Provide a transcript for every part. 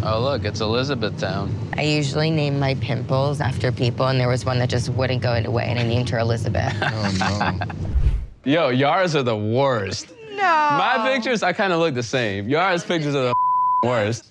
Oh, look, it's Elizabethtown. I usually name my pimples after people, and there was one that just wouldn't go away, and I named her Elizabeth. Oh, no. Yo, Yara's are the worst. No. My pictures, I kind of look the same. Yara's pictures are the worst.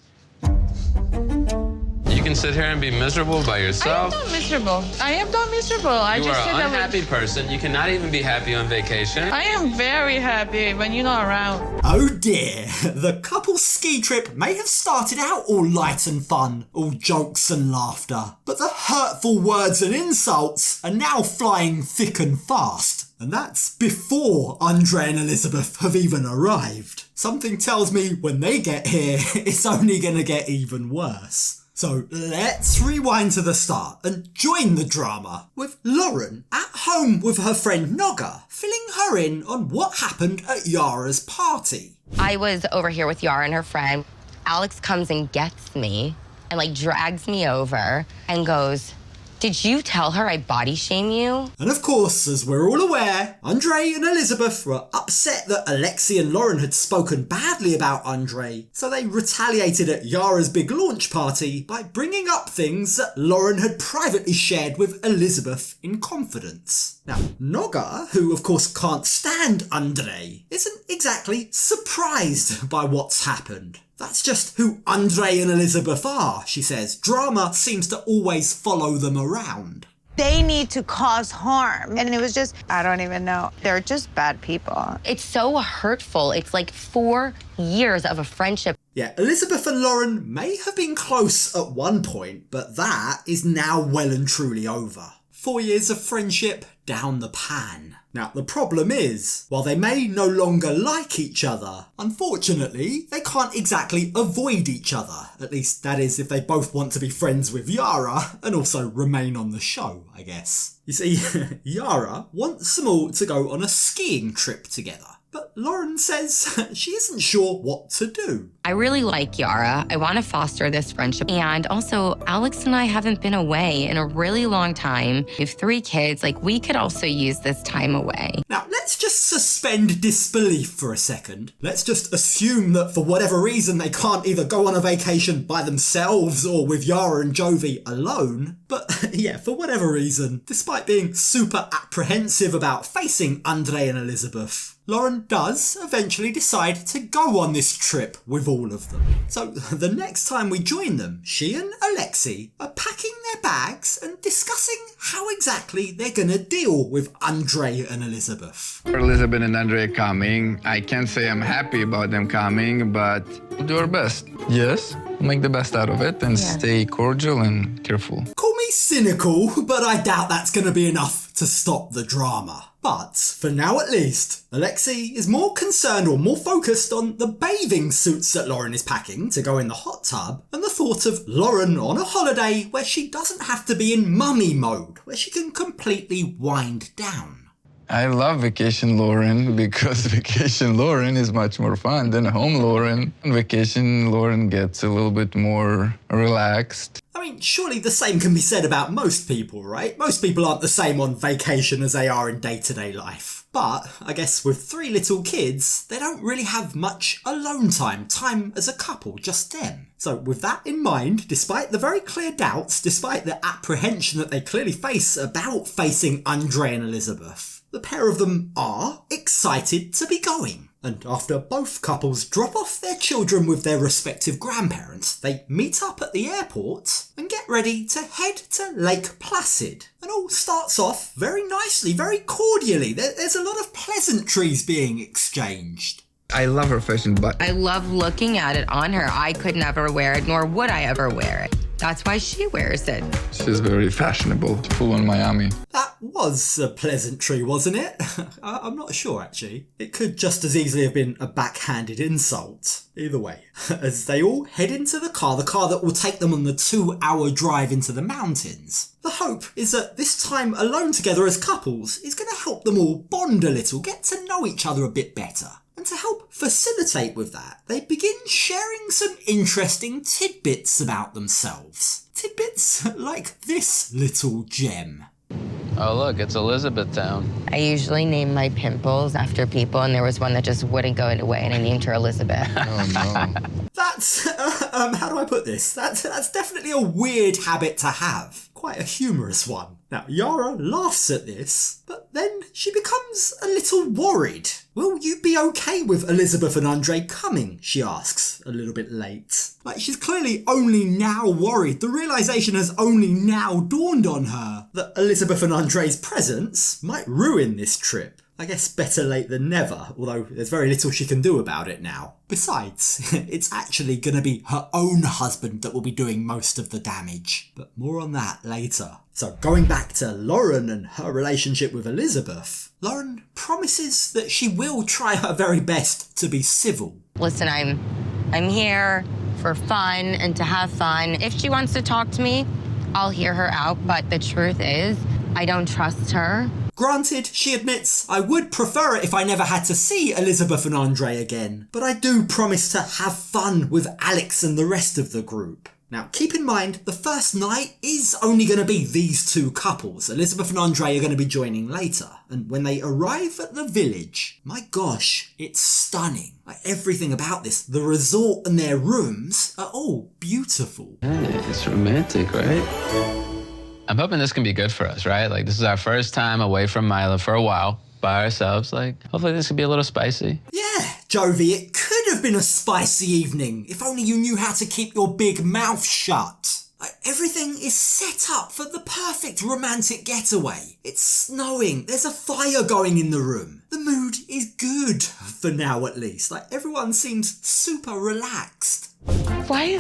You can sit here and be miserable by yourself. I am not miserable. I am not miserable. I You just are said an that unhappy person. You cannot even be happy on vacation. I am very happy when you're not around. Oh dear, the couple's ski trip may have started out all light and fun, all jokes and laughter, but the hurtful words and insults are now flying thick and fast. And that's before Andrei and Elizabeth have even arrived. Something tells me when they get here, it's only gonna get even worse. So let's rewind to the start and join the drama with Loren at home with her friend Noga, filling her in on what happened at Yara's party. I was over here with Yara and her friend. Alex comes and gets me and like drags me over and goes, "Did you tell her I body shame you?" And of course, as we're all aware, Andrei and Elizabeth were upset that Alexei and Loren had spoken badly about Andrei, so they retaliated at Yara's big launch party by bringing up things that Loren had privately shared with Elizabeth in confidence. Now, Noga, who of course can't stand Andrei, isn't exactly surprised by what's happened. That's just who Andrei and Elizabeth are, she says. Drama seems to always follow them around. They need to cause harm. And it was just, I don't even know. They're just bad people. It's so hurtful. It's like 4 years of a friendship. Yeah, Elizabeth and Loren may have been close at one point, but that is now well and truly over. 4 years of friendship down the pan. Now, the problem is, while they may no longer like each other, unfortunately, they can't exactly avoid each other. At least, that is, if they both want to be friends with Yara and also remain on the show, I guess. You see, Yara wants them all to go on a skiing trip together. But Loren says she isn't sure what to do. I really like Yara. I want to foster this friendship. And also, Alex and I haven't been away in a really long time. We have 3 kids. Like, we could also use this time away. Now, let's just suspend disbelief for a second. Let's just assume that for whatever reason they can't either go on a vacation by themselves or with Yara and Jovi alone. But yeah, for whatever reason, despite being super apprehensive about facing Andrei and Elizabeth, Loren does eventually decide to go on this trip with all of them. So the next time we join them, she and Alexei are packing their bags and discussing how exactly they're gonna deal with Andrei and Elizabeth. Elizabeth and Andrei are coming. I can't say I'm happy about them coming, but we'll do our best. Yes, make the best out of it and stay cordial and careful. Call me cynical, but I doubt that's gonna be enough to stop the drama. But, for now at least, Alexei is more concerned or more focused on the bathing suits that Loren is packing to go in the hot tub and the thought of Loren on a holiday where she doesn't have to be in mummy mode, where she can completely wind down. I love Vacation Loren because Vacation Loren is much more fun than Home Loren. Vacation Loren gets a little bit more relaxed. I mean, surely the same can be said about most people, right? Most people aren't the same on vacation as they are in day-to-day life. But I guess with 3 little kids, they don't really have much alone time as a couple, just them. So with that in mind, despite the very clear doubts, despite the apprehension that they clearly face about facing Andrei and Elizabeth, the pair of them are excited to be going. And after both couples drop off their children with their respective grandparents, they meet up at the airport and get ready to head to Lake Placid. And all starts off very nicely, very cordially. There's a lot of pleasantries being exchanged. I love her fashion, but I love looking at it on her. I could never wear it, nor would I ever wear it. That's why she wears it. she's very fashionable. Full on Miami. That was a pleasantry, wasn't it? I'm not sure, actually. It could just as easily have been a backhanded insult. Either way, as they all head into the car that will take them on the 2-hour drive into the mountains, the hope is that this time alone together as couples is going to help them all bond a little, get to know each other a bit better. And to help facilitate with that, they begin sharing some interesting tidbits about themselves. Tidbits like this little gem. Oh, look, it's Elizabeth Town. I usually name my pimples after people, and there was one that just wouldn't go away, and I named her Elizabeth. Oh, no. That's, how do I put this? That's definitely a weird habit to have. Quite a humorous one. Now, Yara laughs at this, but then she becomes a little worried. Will you be okay with Elizabeth and Andrei coming? She asks, a little bit late. Like, she's clearly only now worried. The realisation has only now dawned on her that Elizabeth and Andrei's presence might ruin this trip. I guess better late than never, although there's very little she can do about it now. Besides, it's actually going to be her own husband that will be doing most of the damage. But more on that later. So going back to Loren and her relationship with Elizabeth, Loren promises that she will try her very best to be civil. Listen, I'm here for fun and to have fun. If she wants to talk to me, I'll hear her out, but the truth is, I don't trust her. Granted, she admits, I would prefer it if I never had to see Elizabeth and Andrei again, but I do promise to have fun with Alex and the rest of the group. Now, keep in mind, the first night is only going to be these two couples. Elizabeth and Andrei are going to be joining later. And when they arrive at the village, my gosh, it's stunning. Like, everything about this, the resort and their rooms are all beautiful. Hey, it's romantic, right? I'm hoping this can be good for us, right? Like, this is our first time away from Mila for a while, by ourselves. Like, hopefully this could be a little spicy. Yeah, Jovi, it could have been a spicy evening if only you knew how to keep your big mouth shut. Like, everything is set up for the perfect romantic getaway. It's snowing, there's a fire going in the room. The mood is good, for now at least. Like, everyone seems super relaxed. Are you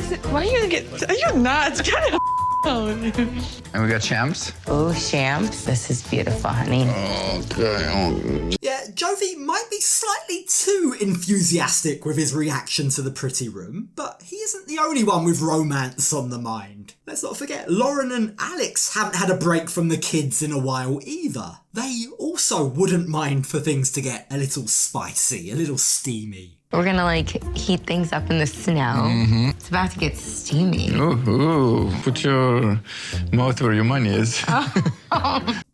nuts? Get it And we got champs? Oh, Shams, this is beautiful, honey. Okay. Yeah, Jovi might be slightly too enthusiastic with his reaction to the pretty room, but he isn't the only one with romance on the mind. Let's not forget, Loren and Alex haven't had a break from the kids in a while either. They also wouldn't mind for things to get a little spicy, a little steamy. We're gonna heat things up in the snow. Mm-hmm. It's about to get steamy. Ooh, put your mouth where your money is.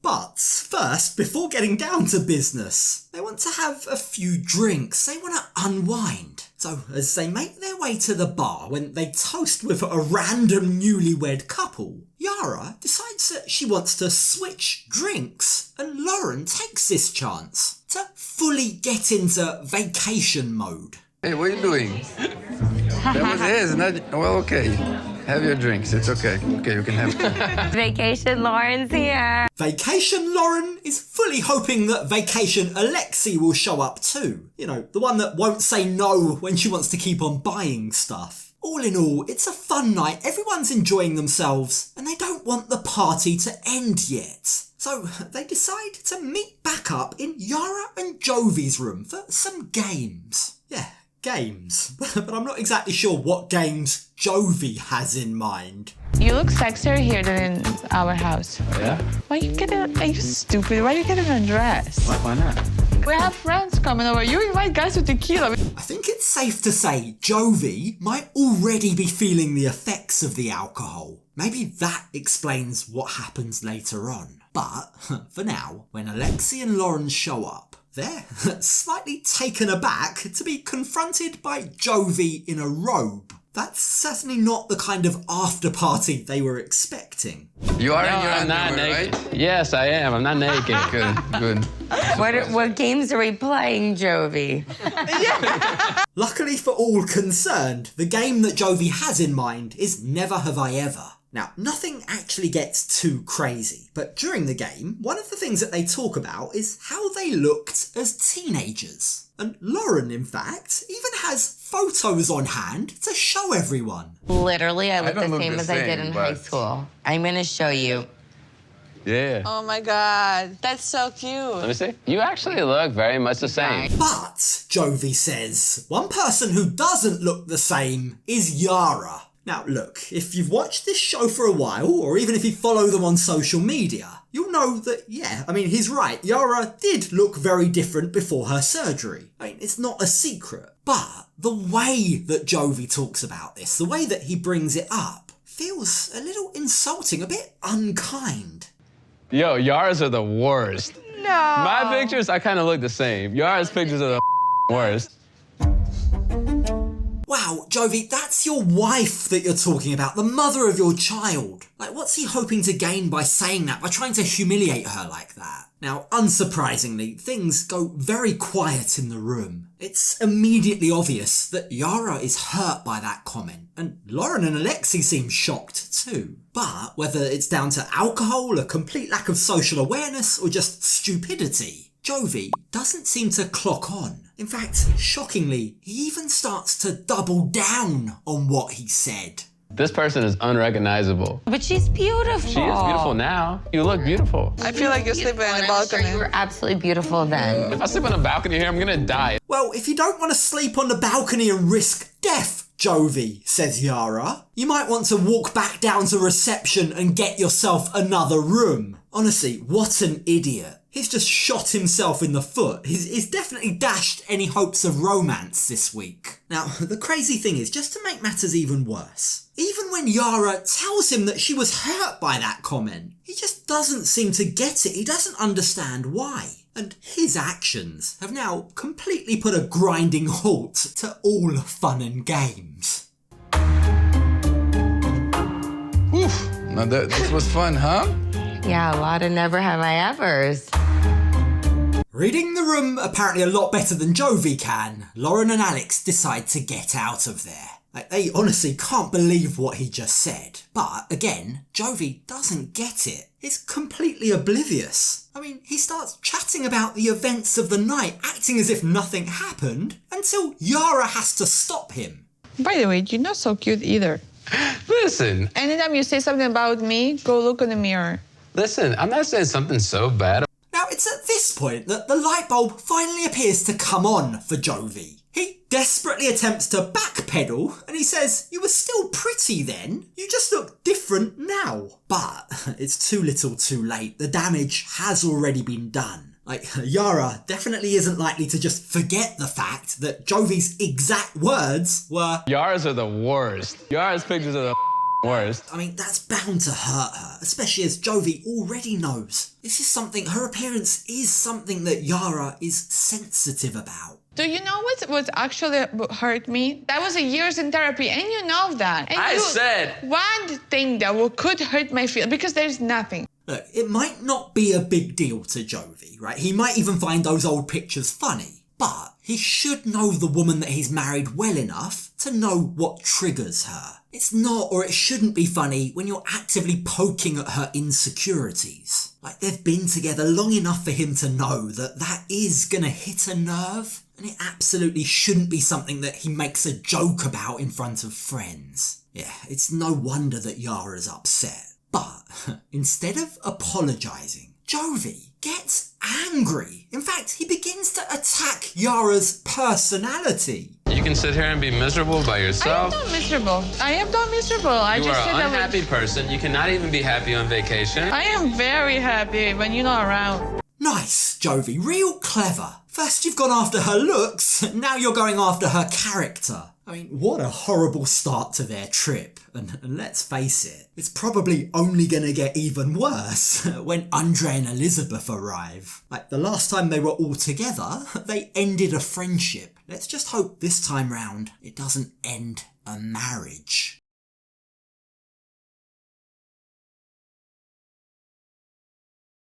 But first, before getting down to business, they want to have a few drinks. They want to unwind. So as they make their way to the bar, when they toast with a random newlywed couple, Yara decides that she wants to switch drinks, and Loren takes this chance to fully get into vacation mode. Hey, what are you doing? That was his, not... Well, okay. Have your drinks, it's okay. Okay, you can have two. Vacation Lauren's here. Vacation Loren is fully hoping that Vacation Alexei will show up too. You know, the one that won't say no when she wants to keep on buying stuff. All in all, it's a fun night, everyone's enjoying themselves, and they don't want the party to end yet. So they decide to meet back up in Yara and Jovi's room for some games. Yeah, games. But I'm not exactly sure what games Jovi has in mind. You look sexier here than in our house. Oh, yeah? Are you stupid? Why are you getting undressed? Why not? We have friends coming over. You invite guys to tequila. I think it's safe to say Jovi might already be feeling the effects of the alcohol. Maybe that explains what happens later on. But for now, when Alexei and Loren show up, they're slightly taken aback to be confronted by Jovi in a robe. That's certainly not the kind of after party they were expecting. You are No, in your I'm not underwear, naked. right? Yes, I am. I'm not naked. Good. What games are we playing, Jovi? Luckily for all concerned, the game that Jovi has in mind is Never Have I Ever. Now, nothing actually gets too crazy, but during the game, one of the things that they talk about is how they looked as teenagers. And Loren, in fact, even has photos on hand to show everyone. Literally, I look don't the look same the as I did same, in high but- school. I'm gonna show you. Yeah. Oh my God, that's so cute. Let me see. You actually look very much the same. But, Jovi says, one person who doesn't look the same is Yara. Now look, if you've watched this show for a while, or even if you follow them on social media, you'll know that, yeah, I mean, he's right. Yara did look very different before her surgery. I mean, it's not a secret. But the way that Jovi talks about this, the way that he brings it up, feels a little insulting, a bit unkind. Yo, Yara's are the worst. No. My pictures, I kind of look the same. Yara's pictures are the worst. Wow, Jovi, that's your wife that you're talking about, the mother of your child. Like, what's he hoping to gain by saying that, by trying to humiliate her like that? Now, unsurprisingly, things go very quiet in the room. It's immediately obvious that Yara is hurt by that comment, and Loren and Alexei seem shocked too. But whether it's down to alcohol, a complete lack of social awareness, or just stupidity, Jovi doesn't seem to clock on. In fact, shockingly, he even starts to double down on what he said. This person is unrecognizable. But she's beautiful. She is beautiful now. You look beautiful. I feel like you're sleeping on the I'm sure balcony. you were absolutely beautiful then. If I sleep on a balcony here, I'm gonna die. Well, if you don't want to sleep on the balcony and risk death, Jovi, says Yara, you might want to walk back down to reception and get yourself another room. Honestly, what an idiot. He's just shot himself in the foot. He's definitely dashed any hopes of romance this week. Now, the crazy thing is, just to make matters even worse, even when Yara tells him that she was hurt by that comment, he just doesn't seem to get it. He doesn't understand why. And his actions have now completely put a grinding halt to all fun and games. Oof. Now this was fun, huh? Yeah, a lot of never have I evers. Reading the room apparently a lot better than Jovi can, Loren and Alex decide to get out of there. Like, they honestly can't believe what he just said. But again, Jovi doesn't get it. He's completely oblivious. I mean, he starts chatting about the events of the night, acting as if nothing happened, until Yara has to stop him. By the way, you're not so cute either. Listen, Anytime you say something about me, go look in the mirror. listen, I'm not saying something so bad. Now, it's at this point that the light bulb finally appears to come on for Jovi. He desperately attempts to backpedal and he says, "You were still pretty then, you just look different now." But it's too little too late. The damage has already been done. Like, Yara definitely isn't likely to just forget the fact that Jovi's exact words were, Yara's are the worst. Yara's pictures are the worst. I mean, that's bound to hurt her, especially as Jovi already knows. This is something, her appearance is something that Yara is sensitive about. Do you know what actually hurt me? That was years in therapy, and you know that. And I said one thing that could hurt my feelings, because there's nothing. Look, it might not be a big deal to Jovi, right? He might even find those old pictures funny, but he should know the woman that he's married well enough to know what triggers her. It's not, or it shouldn't be funny when you're actively poking at her insecurities. Like, they've been together long enough for him to know that that is gonna hit a nerve, and it absolutely shouldn't be something that he makes a joke about in front of friends. Yeah, it's no wonder that Yara's upset. But instead of apologising, Jovi gets angry. In fact, he begins to attack Yara's personality. You can sit here and be miserable by I am yourself. not miserable. I am not miserable. I You just are said an that unhappy person. You cannot even be happy on vacation. I am very happy when you're not around. Nice, Jovi, real clever. First you've gone after her looks, now you're going after her character. I mean, what a horrible start to their trip. And let's face it, it's probably only gonna get even worse when Andrei and Elizabeth arrive. Like, the last time they were all together, they ended a friendship. Let's just hope this time round it doesn't end a marriage.